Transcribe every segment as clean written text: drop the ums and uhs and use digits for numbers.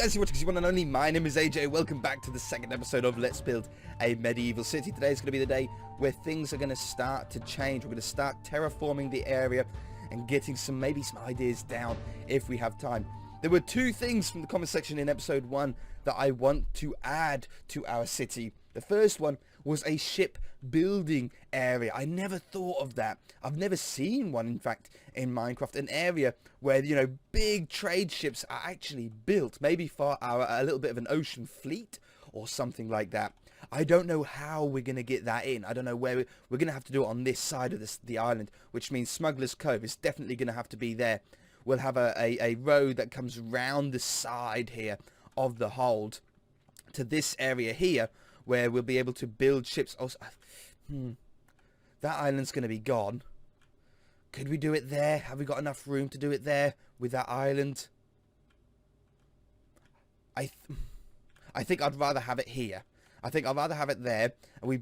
guys, you're watching the one and only. My name is AJ. Welcome back to the second episode of Let's Build a Medieval City. Today is going to be the day where things are going to start to change. We're going to start terraforming the area and getting maybe some ideas down if we have time. There were two things from the comment section in episode 1 that I want to add to our city. The first one was a ship building area. I never thought of that. I've never seen one, in fact, in Minecraft. An area where, you know, big trade ships are actually built. Maybe for a little bit of an ocean fleet or something like that. I don't know how we're going to get that in. I don't know where we're going to have to do it on this side of the island, which means Smugglers Cove is definitely going to have to be there. We'll have a road that comes round the side here of the hold to this area here, where we'll be able to build ships. Oh, that island's going to be gone. Could we do it there? Have we got enough room to do it there with that island? I think I'd rather have it here. I think I'd rather have it there, and we'll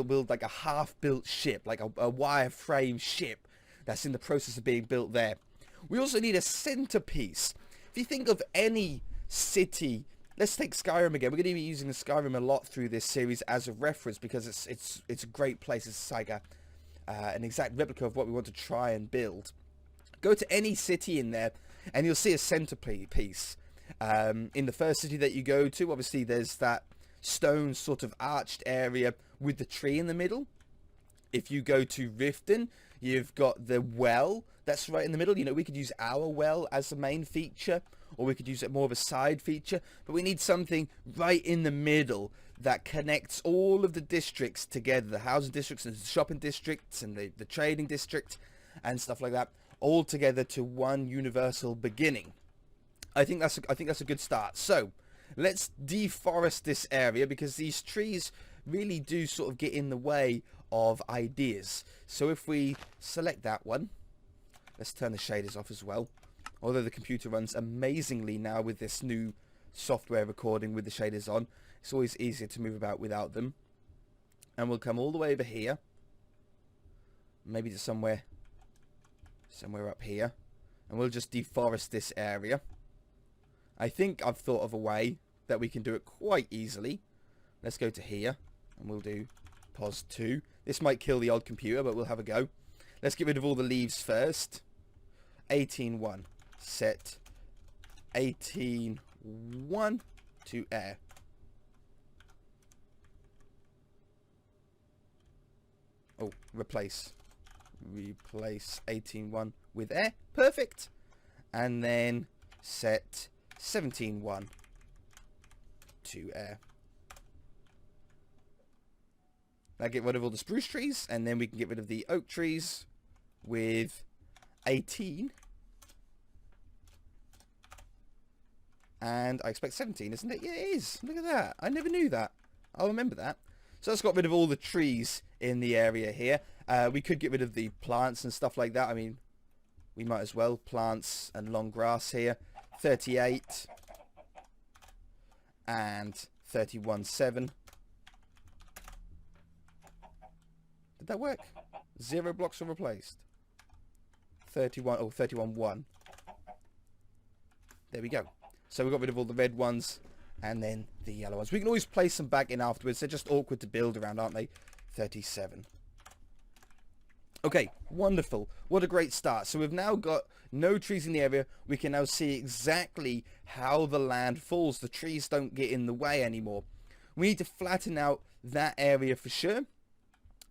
build like a half-built ship, like a wireframe ship that's in the process of being built there. We also need a centerpiece. If you think of any city, let's take Skyrim again. We're going to be using Skyrim a lot through this series as a reference because it's a great place. It's like an exact replica of what we want to try and build. Go to any city in there, and you'll see a centerpiece. In the first city that you go to, obviously there's that stone sort of arched area with the tree in the middle. If you go to Riften, you've got the well that's right in the middle. You know, we could use our well as the main feature, or we could use it more of a side feature, but we need something right in the middle that connects all of the districts together, the housing districts and the shopping districts and the trading district and stuff like that, all together to one universal beginning. I think that's a good start. So let's deforest this area because these trees really do sort of get in the way of ideas. So if we select that one, let's turn the shaders off as well. Although the computer runs amazingly now with this new software recording with the shaders on, it's always easier to move about without them. And we'll come all the way over here, maybe to somewhere up here, and we'll just deforest this area. I think I've thought of a way that we can do it quite easily. Let's go to here, and we'll do pos 2. This might kill the old computer, but we'll have a go. Let's get rid of all the leaves first. 18.1. Set 18.1 to air. Oh, replace 18.1 with air. Perfect. And then set 17.1 to air. Now get rid of all the spruce trees, and then we can get rid of the oak trees with 18. And I expect 17, isn't it? Yeah, it is. Look at that. I never knew that. I'll remember that. So that's got rid of all the trees in the area here. We could get rid of the plants and stuff like that. I mean, we might as well. Plants and long grass here. 38. And 31.7. Did that work? 0 blocks are replaced. 31. Oh, 31.1. There we go. So we got rid of all the red ones and then the yellow ones. We can always place them back in afterwards. They're just awkward to build around, aren't they? 37. Okay, wonderful. What a great start. So we've now got no trees in the area. We can now see exactly how the land falls. The trees don't get in the way anymore. We need to flatten out that area for sure.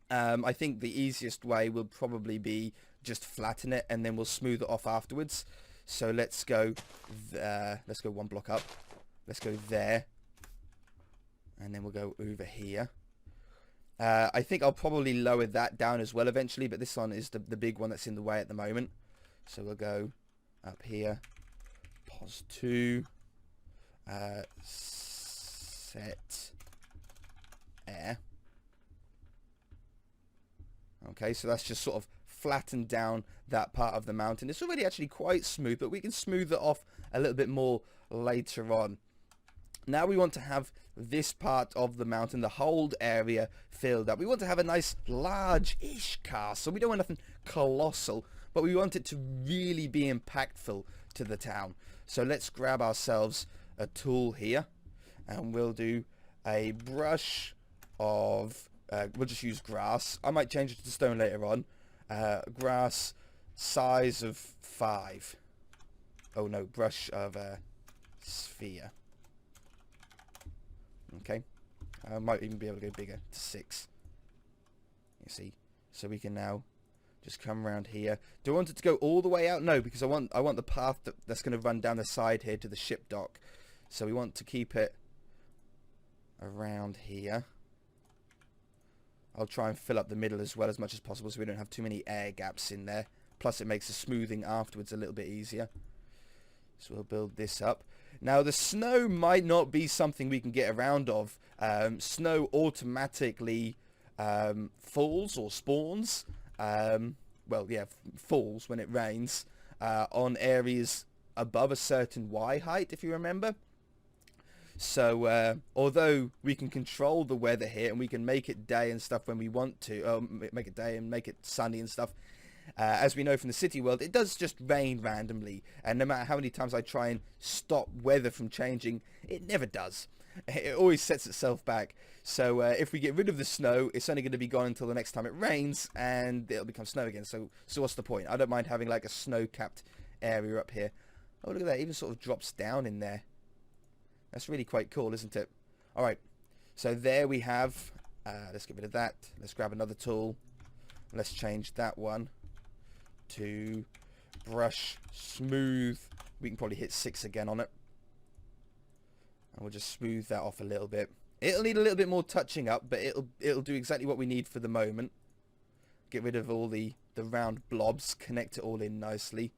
I think the easiest way will probably be just flatten it and then we'll smooth it off afterwards. So let's go there. Let's go one block up. Let's go there. And then we'll go over here. I think I'll probably lower that down as well eventually, but this one is the big one that's in the way at the moment. So we'll go up here. Pos 2. Set air. Okay, so that's just sort of flattened down that part of the mountain. It's already actually quite smooth, but we can smooth it off a little bit more later on. Now we want to have this part of the mountain, the hold area, filled up. We want to have a nice large-ish castle. We don't want nothing colossal, but we want it to really be impactful to the town. So let's grab ourselves a tool here, and we'll do a brush of, we'll just use grass. I might change it to stone later on. Grass size of 5. Oh no, brush of sphere. Okay, I might even be able to go bigger, to 6. You see, so we can now just come around here. Do I want it to go all the way out? No, because I want the path that's going to run down the side here to the ship dock. So we want to keep it around here. I'll try and fill up the middle as well as much as possible so we don't have too many air gaps in there. Plus it makes the smoothing afterwards a little bit easier. So we'll build this up. Now the snow might not be something we can get around of. Snow automatically falls or spawns. Well, yeah, falls when it rains on areas above a certain Y height, if you remember. So although we can control the weather here and we can make it day and stuff when we want to, make it day and make it sunny and stuff, as we know from the city world, it does just rain randomly, and no matter how many times I try and stop weather from changing, it never does. It always sets itself back. So if we get rid of the snow, it's only going to be gone until the next time it rains, and it'll become snow again. So what's the point? I don't mind having like a snow-capped area up here. Oh, look at that. It even sort of drops down in there. That's really quite cool, isn't it? All right. So there we have. Let's get rid of that. Let's grab another tool. Let's change that one to brush smooth. We can probably hit 6 again on it. And we'll just smooth that off a little bit. It'll need a little bit more touching up, but it'll do exactly what we need for the moment. Get rid of all the round blobs, connect it all in nicely.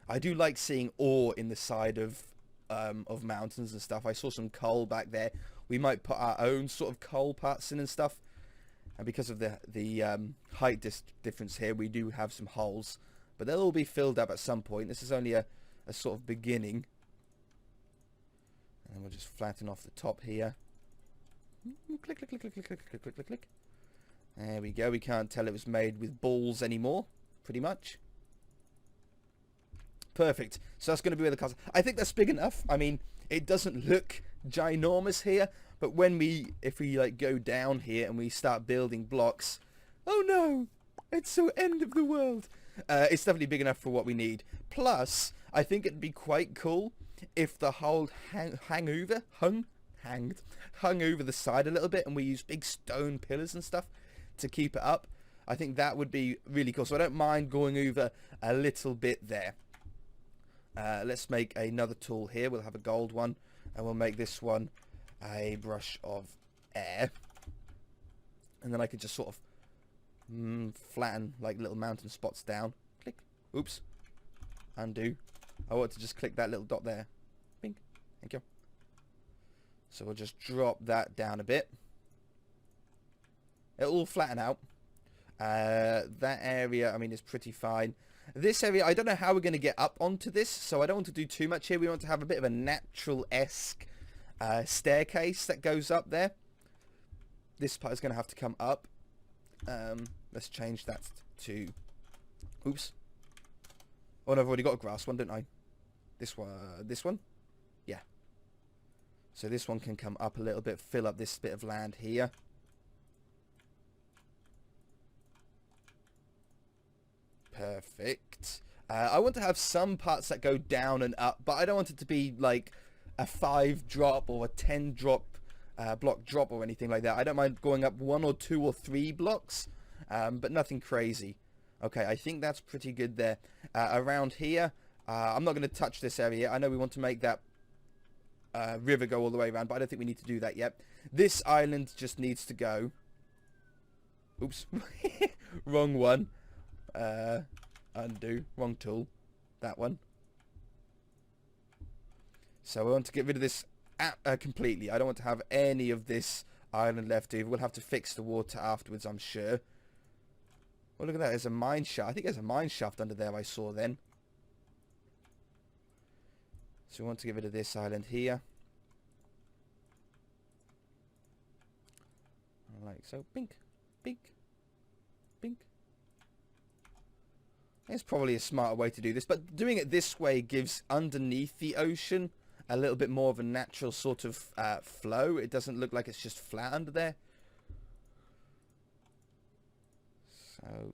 I do like seeing ore in the side of mountains and stuff. I saw some coal back there. We might put our own sort of coal parts in and stuff. And because of the height difference here, we do have some holes. But they'll all be filled up at some point. This is only a sort of beginning. And we'll just flatten off the top here. Click, click, click, click, click, click, click, click, click, click. There we go. We can't tell it was made with balls anymore, pretty much. Perfect. So that's going to be where the castle... I think that's big enough. I mean, it doesn't look ginormous here, but if we like go down here and we start building blocks... Oh no! It's so end of the world! It's definitely big enough for what we need. Plus, I think it'd be quite cool if the whole hung over the side a little bit, and we use big stone pillars and stuff to keep it up. I think that would be really cool. So I don't mind going over a little bit there. Let's make another tool here. We'll have a gold one, and we'll make this one a brush of air. And then I could just sort of flatten like little mountain spots down. Click. Oops. Undo. I want to just click that little dot there. Bing. Thank you. So we'll just drop that down a bit. It'll all flatten out. That area, I mean, is pretty fine. This area, I don't know how we're going to get up onto this, so I don't want to do too much here. We want to have a bit of a natural-esque staircase that goes up there. This part is going to have to come up. Let's change that to... Oops. Oh, no, I've already got a grass one, didn't I? This one? Yeah. So this one can come up a little bit, fill up this bit of land here. Perfect. I want to have some parts that go down and up, but I don't want it to be like a 5 drop or a 10 drop block drop or anything like that. I don't mind going up 1 or 2 or 3 blocks, but nothing crazy. Okay, I think that's pretty good there. Around here, I'm not going to touch this area. I know we want to make that river go all the way around, but I don't think we need to do that yet. This island just needs to go. Oops. Wrong one. Undo. Wrong tool. That one. So I want to get rid of this completely. I don't want to have any of this island left over. We'll have to fix the water afterwards, I'm sure. Oh, look at that. There's a mine shaft. I think there's a mine shaft under there I saw then. So we want to get rid of this island here. Like so. Bink. Bink. Bink. It's probably a smarter way to do this, but doing it this way gives underneath the ocean a little bit more of a natural sort of flow. It doesn't look like it's just flat under there. So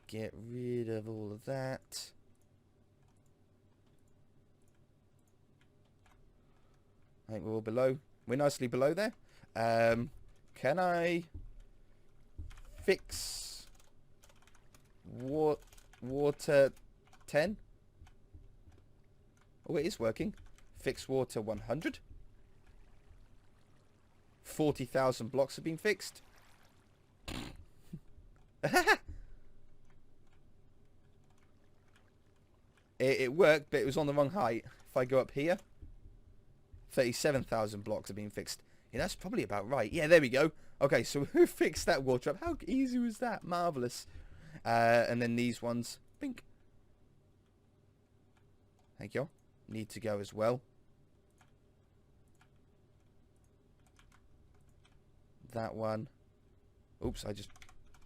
get rid of all of that. I think we're all below. We're nicely below there. Can I fix water 10? Oh, it is working. Fix water 100. 40,000 blocks have been fixed. It worked, but it was on the wrong height. If I go up here, 37,000 blocks have been fixed. Yeah, that's probably about right. Yeah, there we go. Okay, so we fixed that water up. How easy was that? Marvellous. And then these ones. Bink. Thank you. Need to go as well. That one. Oops, I just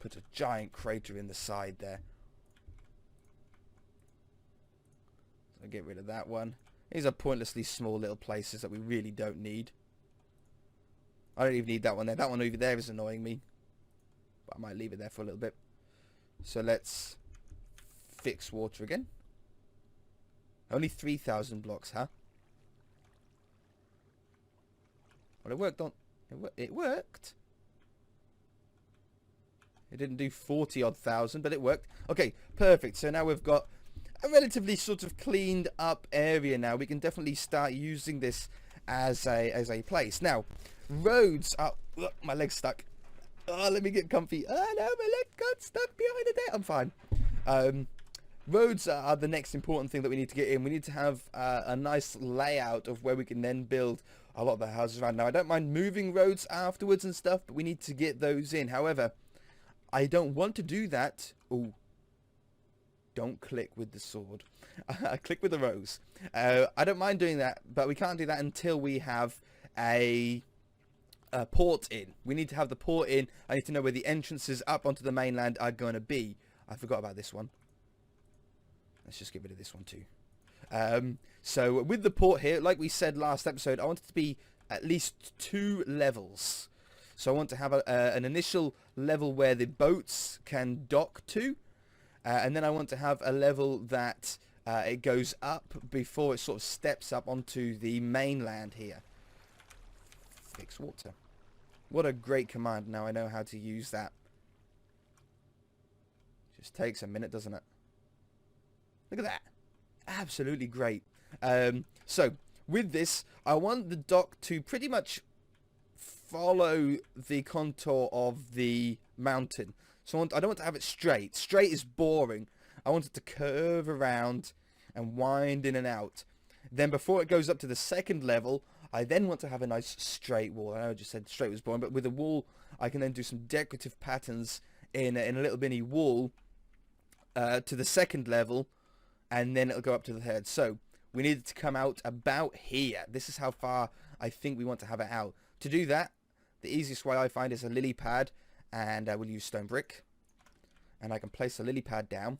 put a giant crater in the side there. So get rid of that one. These are pointlessly small little places that we really don't need. I don't even need that one there. That one over there is annoying me. But I might leave it there for a little bit. So let's fix water again. Only 3,000 blocks, huh? Well, it worked on... It worked. It didn't do 40-odd thousand, but it worked. Okay, perfect. So now we've got a relatively sort of cleaned up area now. We can definitely start using this as a place. Now, roads are... Look, my leg's stuck. Oh, let me get comfy. Oh, no, my leg got stuck behind a deck. I'm fine. Roads are the next important thing that we need to get in. We need to have a nice layout of where we can then build a lot of the houses around. Now, I don't mind moving roads afterwards and stuff, but we need to get those in. However, I don't want to do that. Oh, don't click with the sword. Click with the rose. I don't mind doing that, but we can't do that until we have a port in. We need to have the port in. I need to know where the entrances up onto the mainland are going to be. I forgot about this one. Let's just get rid of this one too. So with the port here, like we said last episode, I want it to be at least 2 levels. So I want to have an initial level where the boats can dock to. And then I want to have a level that it goes up before it sort of steps up onto the mainland here. Fix water. What a great command. Now I know how to use that. Just takes a minute, doesn't it? Look at that. Absolutely great. So with this, I want the dock to pretty much follow the contour of the mountain. So I don't want to have it straight. Straight is boring. I want it to curve around and wind in and out. Then before it goes up to the second level, I then want to have a nice straight wall. I know I just said straight was boring, but with a wall, I can then do some decorative patterns in a little mini wall to the second level, and then it'll go up to the third. So we need it to come out about here. This is how far I think we want to have it out. To do that, the easiest way I find is a lily pad, and we'll use stone brick. And I can place a lily pad down,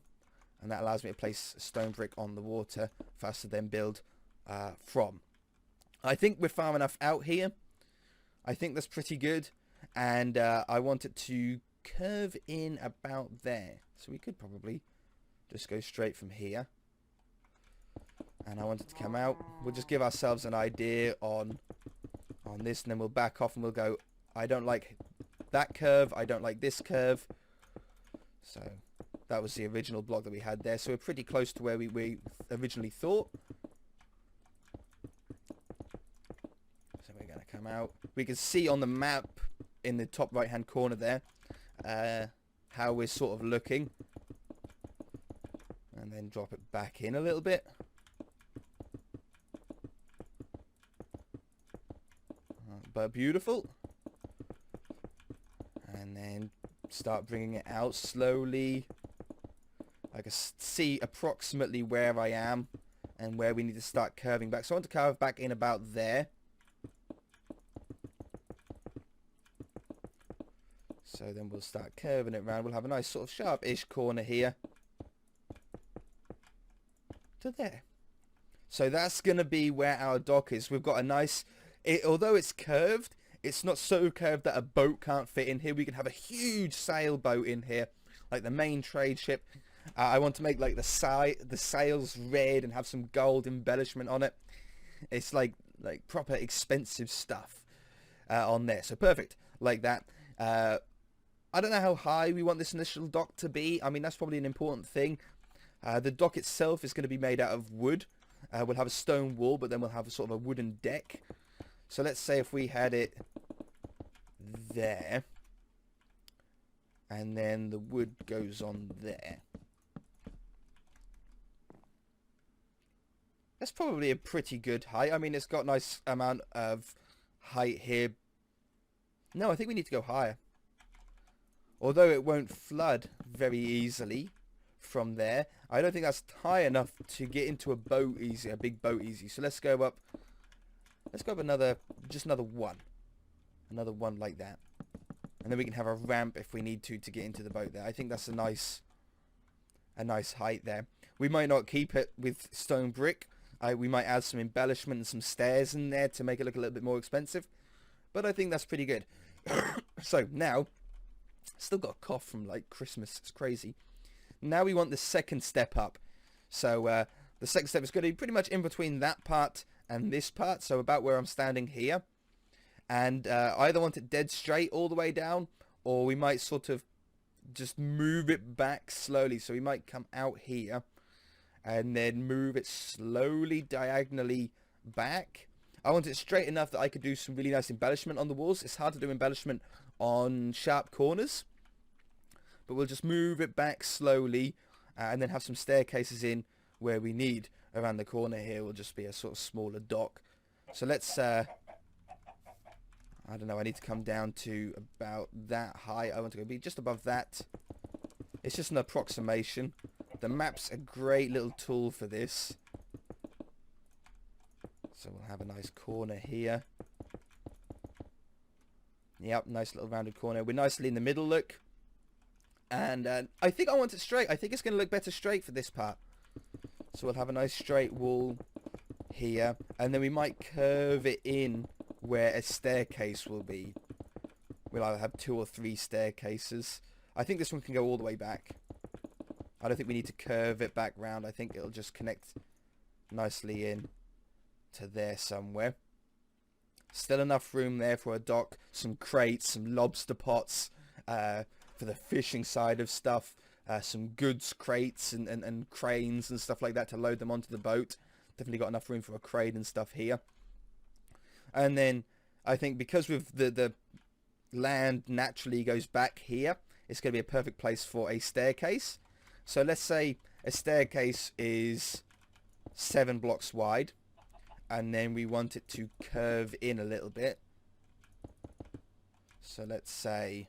and that allows me to place stone brick on the water for us to then build from. I think we're far enough out here. I think that's pretty good, and I want it to curve in about there. So we could probably just go straight from here. And I want it to come out. We'll just give ourselves an idea on this, and then we'll back off and we'll go, I don't like that curve, I don't like this curve. So that was the original block that we had there. So we're pretty close to where we originally thought. So we're going to come out. We can see on the map in the top right hand corner there how we're sort of looking. And then drop it back in a little bit. But beautiful. And then start bringing it out slowly. I can see approximately where I am and where we need to start curving back. So I want to curve back in about there. So then we'll start curving it around. We'll have a nice sort of sharp-ish corner here to there. So that's going to be where our dock is. We've got a nice... although it's curved, it's not so curved that a boat can't fit in here. We can have a huge sailboat in here, like the main trade ship. I want to make like the sails red and have some gold embellishment on it. It's like proper expensive stuff on there. So perfect, like that. I don't know how high we want this initial dock to be. I mean, that's probably an important thing. The dock itself is going to be made out of wood. We'll have a stone wall, but then we'll have a sort of a wooden deck. So let's say if we had it there, and then the wood goes on there. That's probably a pretty good height. I mean, it's got a nice amount of height here. No, I think we need to go higher. Although it won't flood very easily from there, I don't think that's high enough to get into a boat easy, a big boat easy. So let's go up. Let's go up just another one. Another one like that. And then we can have a ramp if we need to get into the boat there. I think that's a nice height there. We might not keep it with stone brick. We might add some embellishment and some stairs in there to make it look a little bit more expensive. But I think that's pretty good. So now, still got a cough from like Christmas. It's crazy. Now we want the second step up. So the second step is going to be pretty much in between that part and this part. So about where I'm standing here. And I either want it dead straight all the way down, or we might sort of just move it back slowly. So we might come out here and then move it slowly diagonally back. I want it straight enough that I could do some really nice embellishment on the walls. It's hard to do embellishment on sharp corners, but we'll just move it back slowly and then have some staircases in where we need. Around the corner here will just be a sort of smaller dock. So let's I don't know, I need to come down to about that height. I want to go be just above that. It's just an approximation. The map's a great little tool for this. So we'll have a nice corner here. Yep, nice little rounded corner. We're nicely in the middle, look. And I think I want it straight. I think it's going to look better straight for this part. So we'll have a nice straight wall here. And then we might curve it in where a staircase will be. We'll either have 2 or 3 staircases. I think this one can go all the way back. I don't think we need to curve it back round. I think it'll just connect nicely in to there somewhere. Still enough room there for a dock, some crates, some lobster pots for the fishing side of stuff, some goods crates and cranes and stuff like that to load them onto the boat. Definitely got enough room for a crane and stuff here. And then I think because with the land naturally goes back here, it's going to be a perfect place for a staircase. So let's say a staircase is 7 blocks wide, and then we want it to curve in a little bit. So let's say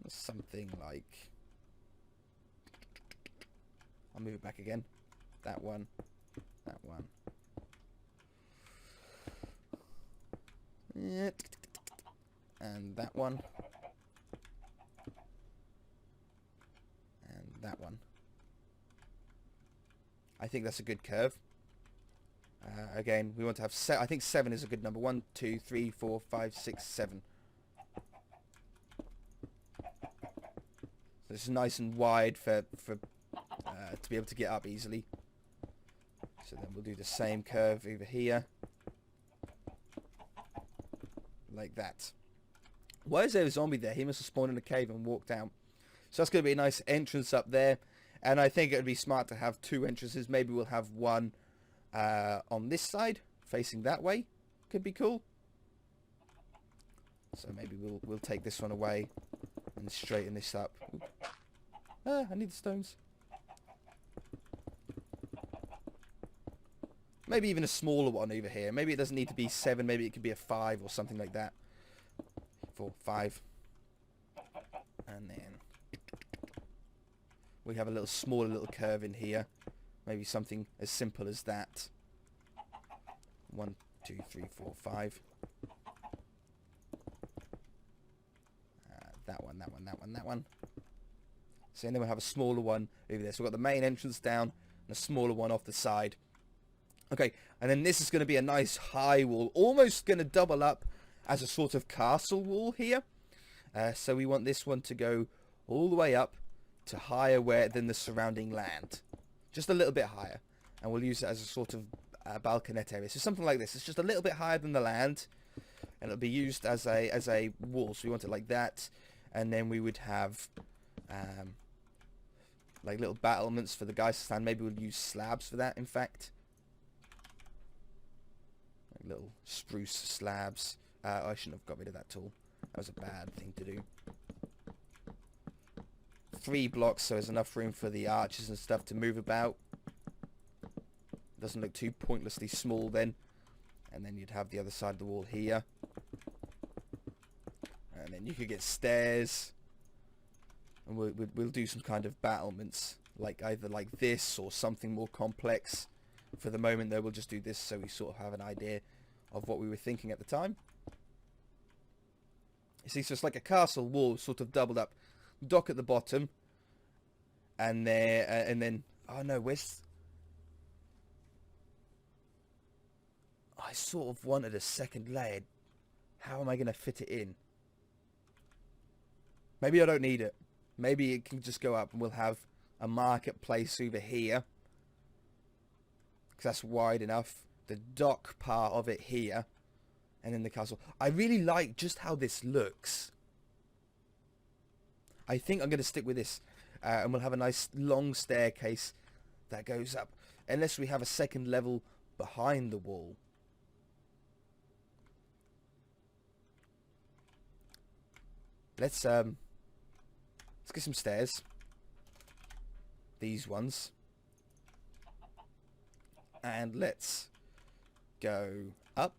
something like, I'll move it back again. That one, that one. And that one. And that one. I think that's a good curve. Again, we want to have I think 7 is a good number. 1, 2, 3, 4, 5, 6, 7. So this is nice and wide for to be able to get up easily. So then we'll do the same curve over here. Like that. Why is there a zombie there? He must have spawned in a cave and walked out. So that's going to be a nice entrance up there. And I think it would be smart to have 2 entrances. Maybe we'll have one on this side, facing that way. Could be cool. So maybe we'll take this one away and straighten this up. Ah, I need the stones. Maybe even a smaller one over here. Maybe it doesn't need to be 7. Maybe it could be a 5 or something like that. 4, 5. And then we have a little smaller little curve in here. Maybe something as simple as that. 1, 2, 3, 4, 5. That one, that one, that one, that one. So then we'll have a smaller one over there. So we've got the main entrance down and a smaller one off the side. Okay, and then this is going to be a nice high wall, almost going to double up as a sort of castle wall here. So we want this one to go all the way up to higher than the surrounding land. Just a little bit higher. And we'll use it as a sort of balconette area. So something like this. It's just a little bit higher than the land. And it'll be used as a wall. So we want it like that. And then we would have like little battlements for the guys to stand. Maybe we'll use slabs for that, in fact. Like little spruce slabs. I shouldn't have got rid of that tool. That was a bad thing to do. 3 blocks, so there's enough room for the archers and stuff to move about. Doesn't look too pointlessly small then. And then you'd have the other side of the wall here. And then you could get stairs. And we'll do some kind of battlements, like either like this or something more complex. For the moment though, we'll just do this so we sort of have an idea of what we were thinking at the time. You see, so it's like a castle wall sort of doubled up. Dock at the bottom. And then oh no, where's... I sort of wanted a second layer. How am I going to fit it in? Maybe I don't need it. Maybe it can just go up and we'll have a marketplace over here. Because that's wide enough. The dock part of it here. And then the castle. I really like just how this looks. I think I'm going to stick with this. And we'll have a nice long staircase that goes up. Unless we have a second level behind the wall. Let's get some stairs. These ones. And let's go up.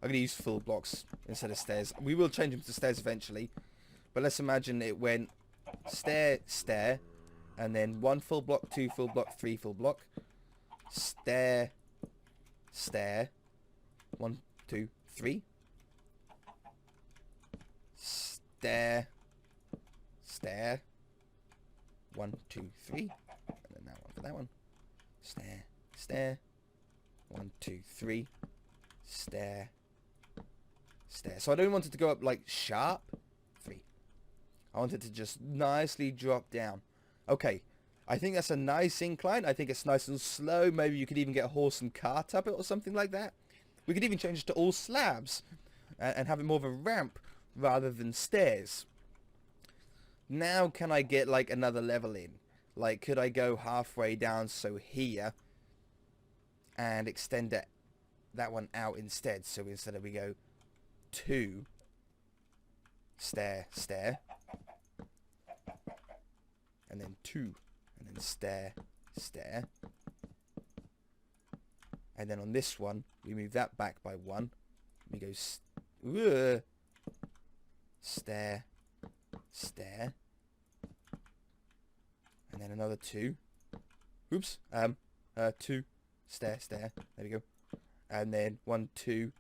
I'm going to use full blocks instead of stairs. We will change them to stairs eventually. But let's imagine it went stair, stair. And then 1 full block, 2 full block, 3 full block. Stair, stair. 1, 2, 3. Stair, stair. 1, 2, 3. And then that one for that one. Stair, stair. 1, 2, 3. Stair, stair. So I don't want it to go up like sharp. 3. I want it to just nicely drop down. Okay. I think that's a nice incline. I think it's nice and slow. Maybe you could even get a horse and cart up it or something like that. We could even change it to all slabs and have it more of a ramp rather than stairs. Now can I get like another level in? Like could I go halfway down so here and extend that one out instead? So instead of we go 2 stair, stair, and then 2, and then stair, stair, and then on this one we move that back by 1. We go stair, stair, and then another 2. Oops. 2 stair, stair. There we go. And then 1, 2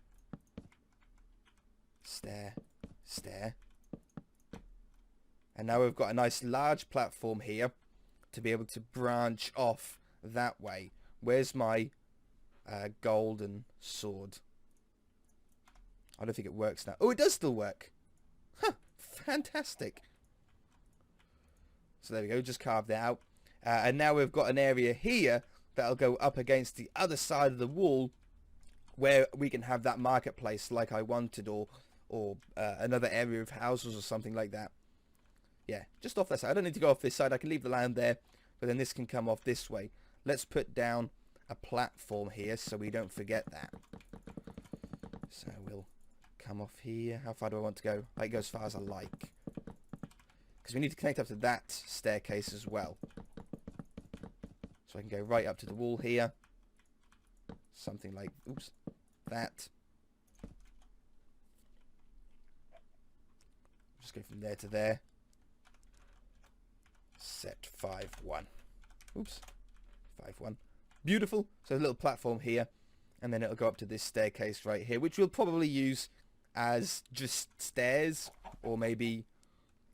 stair, stair. And now we've got a nice large platform here to be able to branch off that way. Where's my golden sword? I don't think it works now. Oh, it does still work. Huh, fantastic. So there we go, just carved that out. And now we've got an area here that'll go up against the other side of the wall where we can have that marketplace like I wanted, or another area of houses or something like that. Yeah, just off that side. I don't need to go off this side. I can leave the land there, but then this can come off this way. Let's put down a platform here so we don't forget that. So we'll come off here. How far do I want to go? I go as far as I like. Because we need to connect up to that staircase as well. So I can go right up to the wall here. Something like, oops, that. Just go from there to there. Set 5, 1. Oops. 5, 1. Beautiful. So a little platform here. And then it'll go up to this staircase right here, which we'll probably use as just stairs, or maybe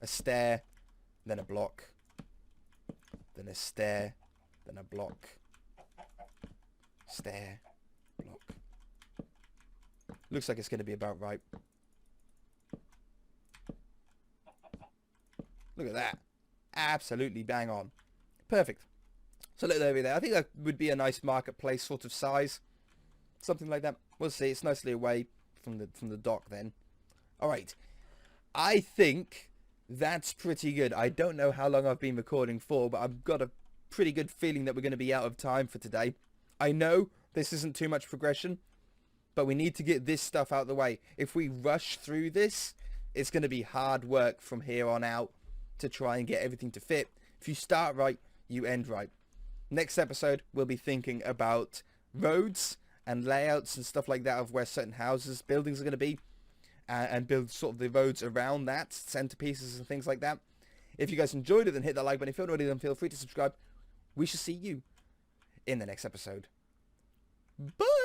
a stair then a block, then a stair, then a block, stair, block. Looks like it's going to be about right. Look at that. Absolutely bang on. Perfect. So look over there. I think that would be a nice marketplace sort of size. Something like that. We'll see. It's nicely away from the dock then. Alright. I think that's pretty good. I don't know how long I've been recording for, but I've got a pretty good feeling that we're going to be out of time for today. I know this isn't too much progression, but we need to get this stuff out of the way. If we rush through this, it's going to be hard work from here on out to try and get everything to fit. If you start right, you end right. Next episode, we'll be thinking about roads and layouts and stuff like that of where certain houses, buildings are going to be, and build sort of the roads around that, centerpieces and things like that. If you guys enjoyed it, then hit that like button. If you haven't already, then feel free to subscribe. We shall see you in the next episode. Bye!